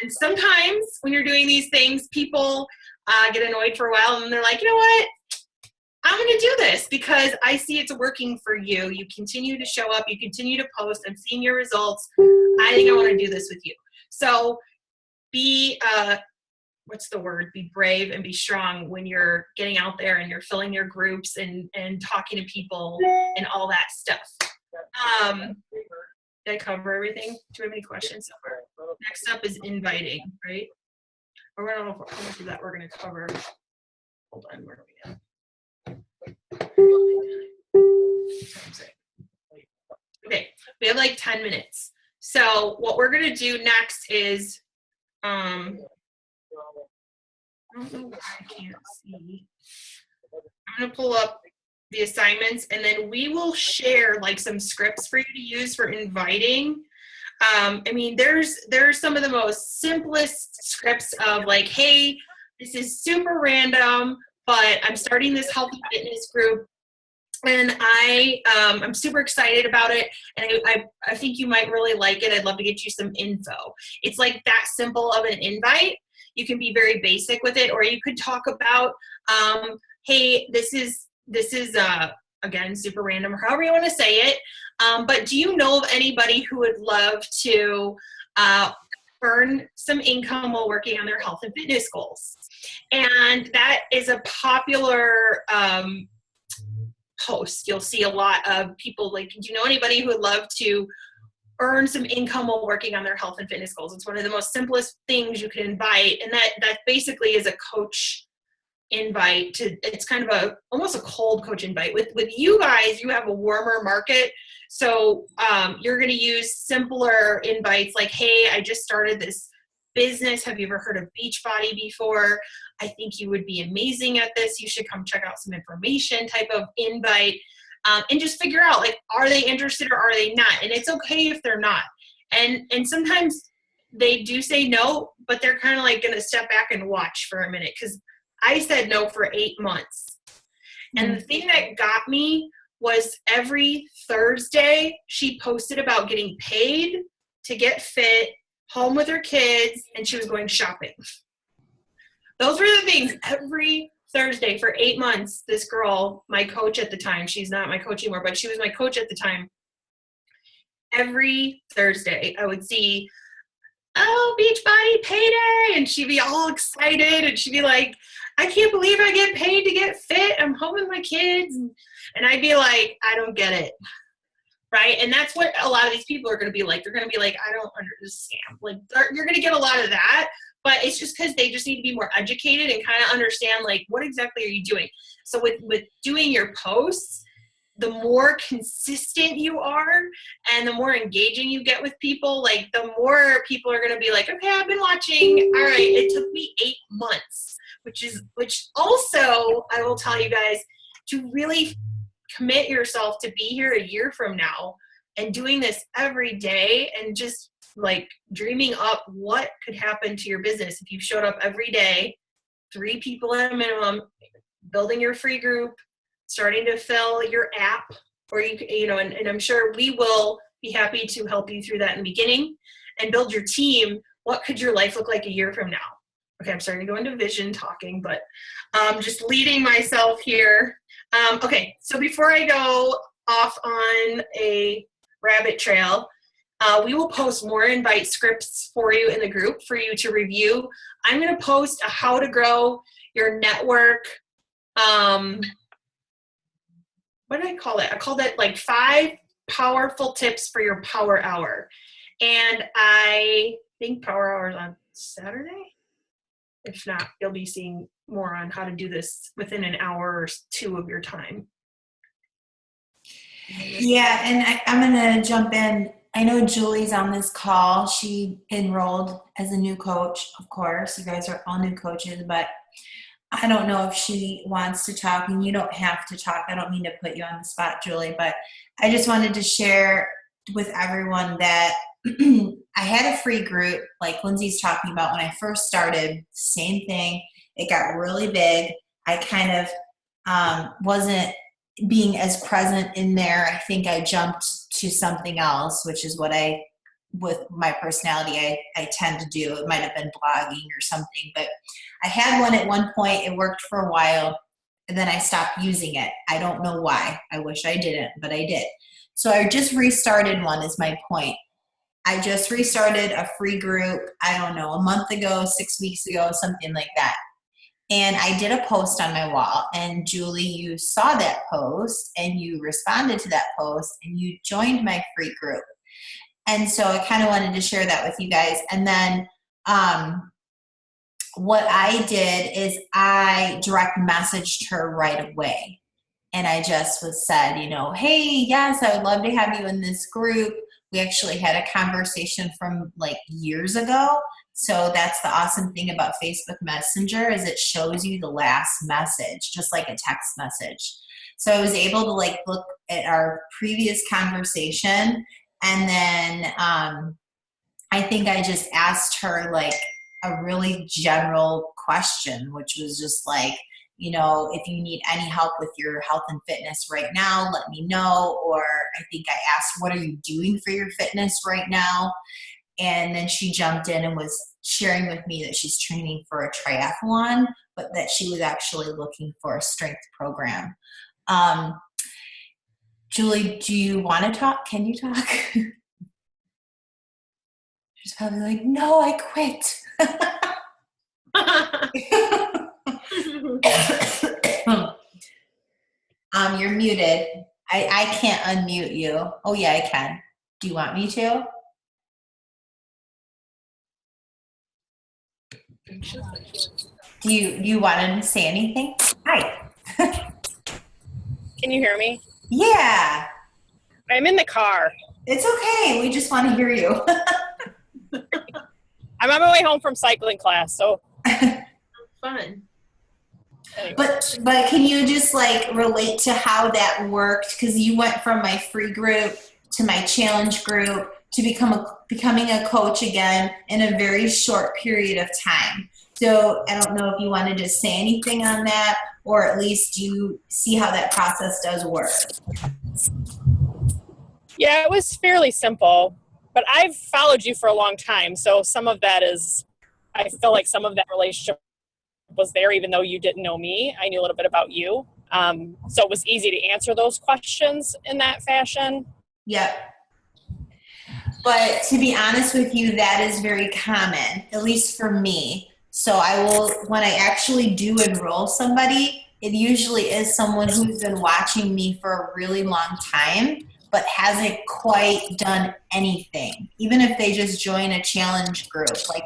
And sometimes when you're doing these things, people get annoyed for a while and they're like, you know what? I'm going to do this because I see it's working for you. You continue to show up. You continue to post. I'm seeing your results. I think I want to do this with you. So be, what's the word? Be brave and be strong when you're getting out there and you're filling your groups and talking to people and all that stuff. Did I cover everything? Do you have any questions so far? Next up is inviting, right? Or I don't know how much of that we're going to cover. Hold on, where are we at? Okay, we have like 10 minutes. So what we're going to do next is, I don't know why I can't see. I'm going to pull up the assignments and then we will share like some scripts for you to use for inviting. I mean, there's some of the most simplest scripts of like, hey, this is super random, but I'm starting this health and fitness group and I'm super excited about it. And I think you might really like it. I'd love to get you some info. It's like that simple of an invite. You can be very basic with it, or you could talk about, hey, this is again, super random, or however you want to say it. But do you know of anybody who would love to earn some income while working on their health and fitness goals? And that is a popular post. You'll see a lot of people like, do you know anybody who would love to earn some income while working on their health and fitness goals? It's one of the most simplest things you can invite. And that basically is a coach invite to, it's kind of almost a cold coach invite. With you guys, you have a warmer market. So you're going to use simpler invites like, hey, I just started this business. Have you ever heard of Beachbody before? I think you would be amazing at this. You should come check out some information type of invite. And just figure out, like, are they interested or are they not? And it's okay if they're not. And sometimes they do say no, but they're kind of like going to step back and watch for a minute, because I said no for 8 months. And the thing that got me was every Thursday she posted about getting paid to get fit, home with her kids, and she was going shopping. Those were the things every Thursday for 8 months. This girl, my coach at the time, she's not my coach anymore, but she was my coach at the time. Every Thursday I would see, oh, Beachbody payday, and she'd be all excited, and she'd be like, I can't believe I get paid to get fit. I'm home with my kids. And I'd be like, I don't get it. Right? And that's what a lot of these people are going to be like. They're going to be like, I don't understand. Like, you're going to get a lot of that, but it's just because they just need to be more educated and kind of understand, like, what exactly are you doing? So with doing your posts, the more consistent you are and the more engaging you get with people, like, the more people are going to be like, okay, I've been watching. All right, it took me 8 months, which also, I will tell you guys, to really commit yourself to be here a year from now and doing this every day and just like dreaming up what could happen to your business if you showed up every day, 3 people at a minimum, building your free group, starting to fill your app, or and I'm sure we will be happy to help you through that in the beginning and build your team. What could your life look like a year from now? Okay, I'm starting to go into vision talking, but just leading myself here. Okay, so before I go off on a rabbit trail, we will post more invite scripts for you in the group for you to review. I'm going to post a how to grow your network. What did I call it? I called it like 5 powerful tips for your power hour. And I think power hour is on Saturday. If not, you'll be seeing more on how to do this within an hour or 2 of your time. Yeah, and I'm going to jump in. I know Julie's on this call. She enrolled as a new coach, of course. You guys are all new coaches, but I don't know if she wants to talk, and you don't have to talk. I don't mean to put you on the spot, Julie, but I just wanted to share with everyone that I had a free group like Lindsay's talking about when I first started. Same thing. It got really big. I kind of wasn't being as present in there. I think I jumped to something else, which is what with my personality, I tend to do. It might have been blogging or something, but I had one at one point. It worked for a while, and then I stopped using it. I don't know why. I wish I didn't, but I did. So I just restarted one is my point. I just restarted a free group, I don't know, a month ago, 6 weeks ago, something like that. And I did a post on my wall, and Julie, you saw that post and you responded to that post and you joined my free group. And so I kind of wanted to share that with you guys. And then what I did is I direct messaged her right away. And I just said, hey, yes, I would love to have you in this group. We actually had a conversation from like years ago. So that's the awesome thing about Facebook Messenger is it shows you the last message, just like a text message. So I was able to like look at our previous conversation. And then I think I just asked her like a really general question, which was just like, if you need any help with your health and fitness right now, let me know. Or I think I asked, what are you doing for your fitness right now? And then she jumped in and was sharing with me that she's training for a triathlon, but that she was actually looking for a strength program. Julie, do you want to talk? Can you talk? She's probably like, no, I quit. You're muted. I can't unmute you. Oh yeah, I can. Do you want me to? Do you want to say anything? Hi. Can you hear me? Yeah. I'm in the car. It's okay. We just want to hear you. I'm on my way home from cycling class, so Fun. anyway. But can you just like relate to how that worked? Because you went from my free group to my challenge group to becoming a coach again in a very short period of time. So I don't know if you wanted to say anything on that, or at least you see how that process does work. Yeah, it was fairly simple, but I've followed you for a long time, so some of that is, I feel like some of that relationship was there even though you didn't know me. I knew a little bit about you. So it was easy to answer those questions in that fashion. Yep. But to be honest with you, that is very common, at least for me. So when I actually do enroll somebody, it usually is someone who's been watching me for a really long time, but hasn't quite done anything. Even if they just join a challenge group, like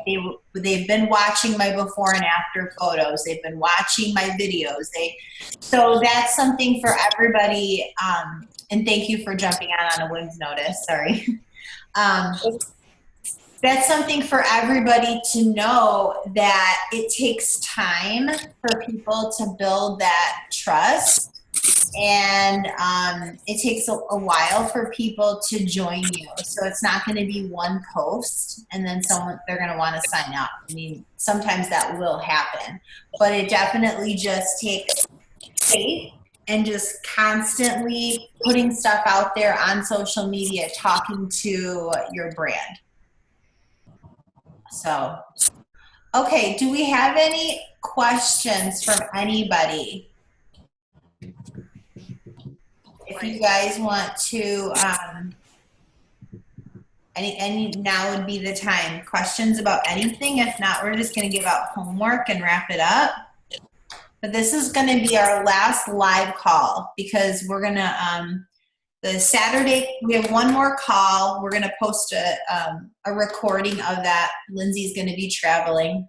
they've been watching my before and after photos, they've been watching my videos. So that's something for everybody. And thank you for jumping on a whim's notice. Sorry. That's something for everybody to know, that it takes time for people to build that trust, and it takes a while for people to join you. So it's not going to be one post and then they're going to want to sign up. I mean, sometimes that will happen, but it definitely just takes faith and just constantly putting stuff out there on social media, talking to your brand. So, okay, do we have any questions from anybody? If you guys want to, now would be the time. Questions about anything? If not, we're just going to give out homework and wrap it up. But this is going to be our last live call, because we're going to, the Saturday, we have one more call. We're going to post a recording of that. Lindsay's going to be traveling.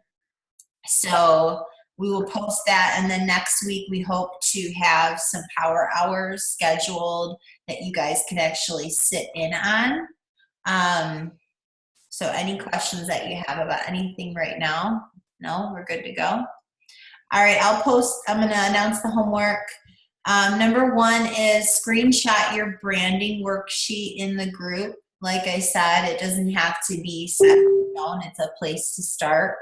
So we will post that. And then next week, we hope to have some power hours scheduled that you guys can actually sit in on. So any questions that you have about anything right now? No, we're good to go. All right, I'm going to announce the homework. Number 1 is screenshot your branding worksheet in the group. Like I said, it doesn't have to be set in stone. It's a place to start.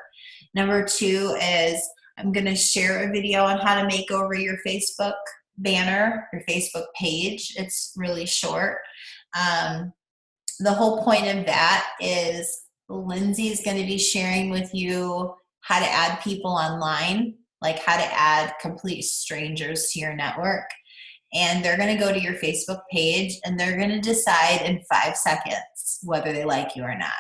Number 2 is I'm going to share a video on how to make over your Facebook banner, your Facebook page. It's really short. The whole point of that is Lindsay's going to be sharing with you how to add people online, like how to add complete strangers to your network. And they're going to go to your Facebook page and they're going to decide in 5 seconds whether they like you or not.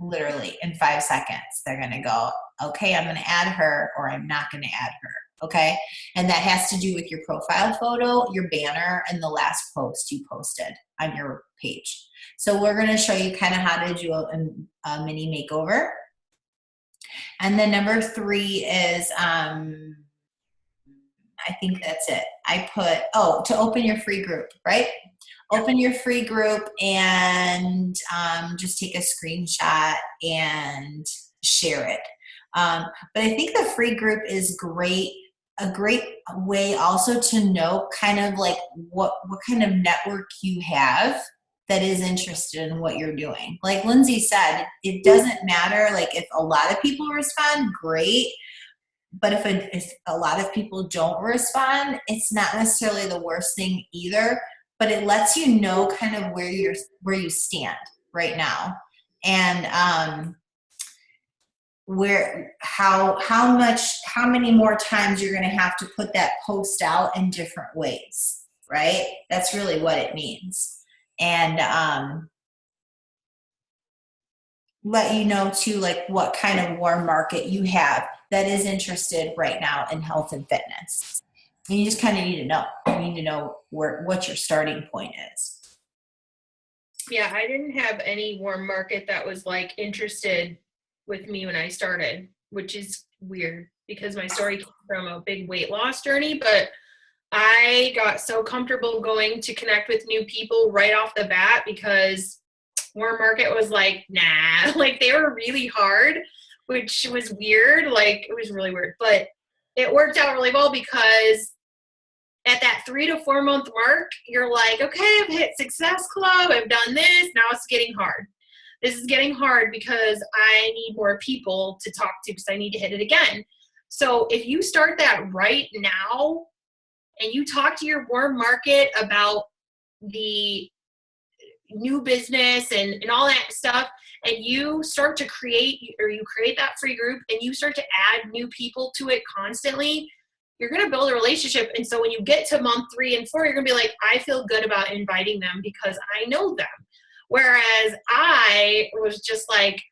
Literally in 5 seconds, they're going to go, okay, I'm going to add her or I'm not going to add her. Okay. And that has to do with your profile photo, your banner, and the last post you posted on your page. So we're going to show you kind of how to do a mini makeover. And then number 3 is, I think that's it. I put, to open your free group, right? Open your free group and just take a screenshot and share it. But I think the free group is great. A great way also to know kind of like what kind of network you have that is interested in what you're doing. Like Lindsay said, it doesn't matter. Like if a lot of people respond, great. But if a lot of people don't respond, it's not necessarily the worst thing either. But it lets you know kind of where you stand right now, and how many more times you're going to have to put that post out in different ways, right? That's really what it means. And let you know too, like what kind of warm market you have that is interested right now in health and fitness. And you just kind of need to know. You need to know what your starting point is. Yeah, I didn't have any warm market that was like interested with me when I started, which is weird because my story came from a big weight loss journey, but I got so comfortable going to connect with new people right off the bat because warm market was like, nah, like they were really hard, which was weird. Like it was really weird, but it worked out really well because at that 3 to 4 month mark, you're like, okay, I've hit Success Club. I've done this. Now it's getting hard. This is getting hard because I need more people to talk to because I need to hit it again. So if you start that right now and you talk to your warm market about the new business and all that stuff, and you start to create that free group and you start to add new people to it constantly, you're going to build a relationship. And so when you get to month 3 and 4, you're going to be like, I feel good about inviting them because I know them. Whereas I was just like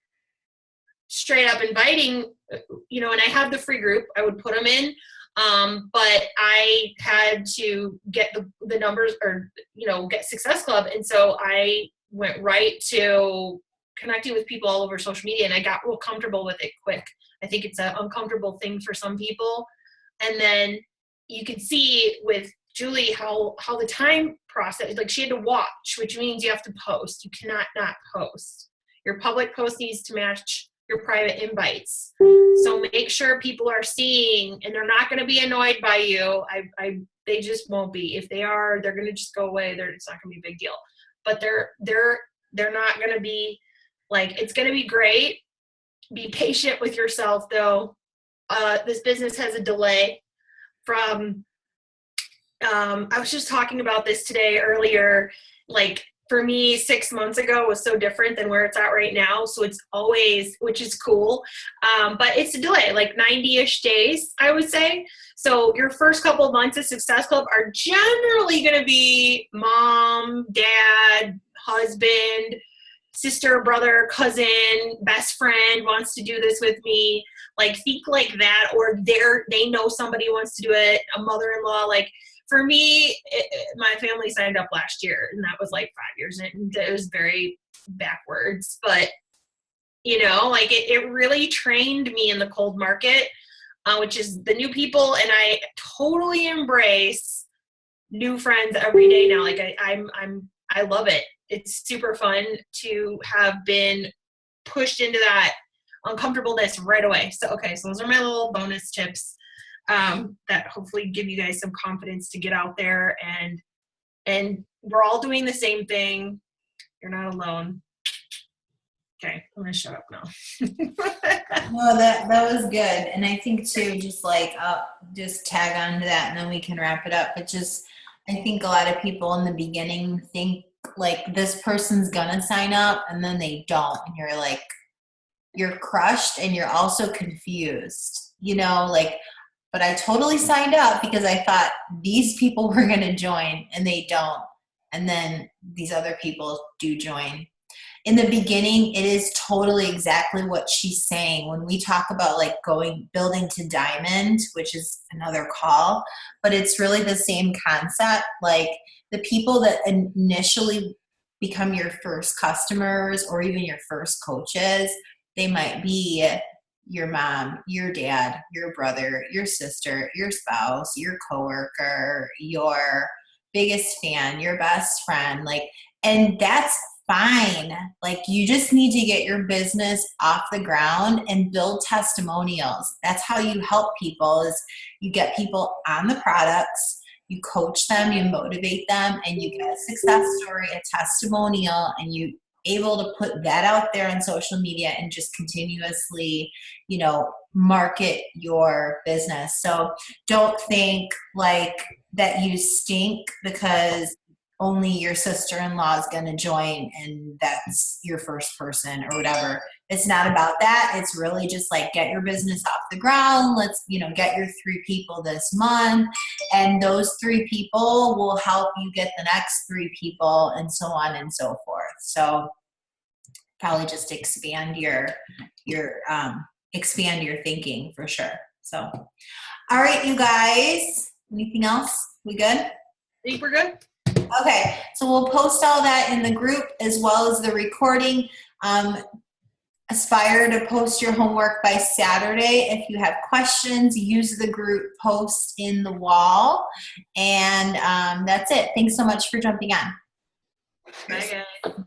straight up inviting, and I had the free group, I would put them in. But I had to get the numbers or, get Success Club. And so I went right to connecting with people all over social media and I got real comfortable with it quick. I think it's an uncomfortable thing for some people. And then you can see with Julie how the time process, like she had to watch, which means you have to post. You cannot not post. Your public post needs to match your private invites. So make sure people are seeing and they're not going to be annoyed by you. They just won't be. If they are, they're going to just go away. It's not going to be a big deal. But they're not going to be like, it's going to be great. Be patient with yourself though. This business has a delay from, I was just talking about this today earlier, like for me 6 months ago was so different than where it's at right now. So it's always, which is cool. But it's a delay, like 90-ish days, I would say. So your first couple of months at Success Club are generally going to be mom, dad, husband, sister, brother, cousin, best friend wants to do this with me. Like think like that, or they know somebody wants to do it, a mother-in-law. Like for me, my family signed up last year and that was like 5 years in. It was very backwards, but like it really trained me in the cold market, which is the new people. And I totally embrace new friends every day now. Like I love it. It's super fun to have been pushed into that uncomfortableness right away. So those are my little bonus tips that hopefully give you guys some confidence to get out there and we're all doing the same thing. You're not alone. Okay, I'm gonna shut up now. No, that was good. And I think too, just like just tag on to that and then we can wrap it up. But just I think a lot of people in the beginning think like this person's gonna sign up and then they don't. And you're like, you're crushed and you're also confused, like, but I totally signed up because I thought these people were gonna join and they don't. And then these other people do join. In the beginning, it is totally exactly what she's saying. When we talk about like building to diamond, which is another call, but it's really the same concept. Like the people that initially become your first customers or even your first coaches, they might be your mom, your dad, your brother, your sister, your spouse, your coworker, your biggest fan, your best friend, and that's fine. Like you just need to get your business off the ground and build testimonials. That's how you help people is you get people on the products, you coach them, you motivate them, and you get a success story, a testimonial, and you able to put that out there on social media and just continuously, market your business. So don't think like that you stink because only your sister-in-law is going to join and that's your first person or whatever. It's not about that. It's really just like get your business off the ground. Let's, get your 3 people this month and those 3 people will help you get the next 3 people and so on and so forth. So probably just expand your thinking for sure. So, all right, you guys, anything else? We good? I think we're good. Okay, so we'll post all that in the group as well as the recording. Aspire to post your homework by Saturday. If you have questions, use the group post in the wall. And that's it. Thanks so much for jumping on. Bye, guys.